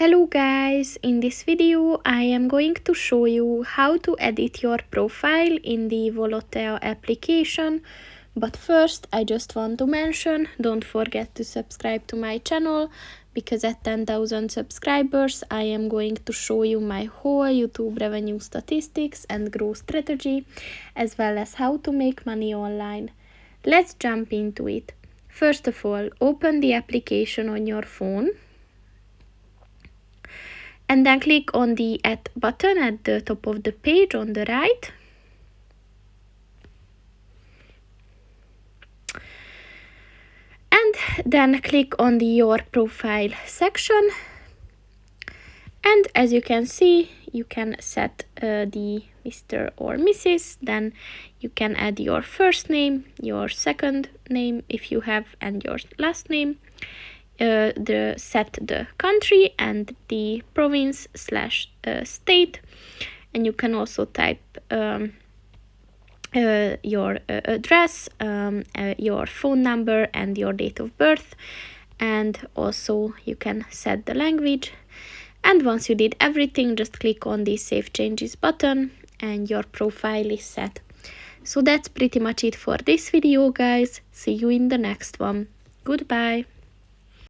Hello guys, in this video I am going to show you how to edit your profile in the Volotea application. But first I just want to mention, don't forget to subscribe to my channel, because at 10,000 subscribers I am going to show you my whole YouTube revenue statistics and growth strategy, as well as how to make money online. Let's jump into it. First of all, open the application on your phone. And then click on the Add button at the top of the page on the right. And then click on the Your Profile section. And as you can see, you can set the Mr. or Mrs. Then you can add your first name, your second name if you have, and your last name. Set the country and the province / state, and you can also type your address, your phone number and your date of birth, and also you can set the language. And once you did everything, just click on the Save Changes button and your profile is set. So that's pretty much it for this video, guys. See you in the next one. Goodbye.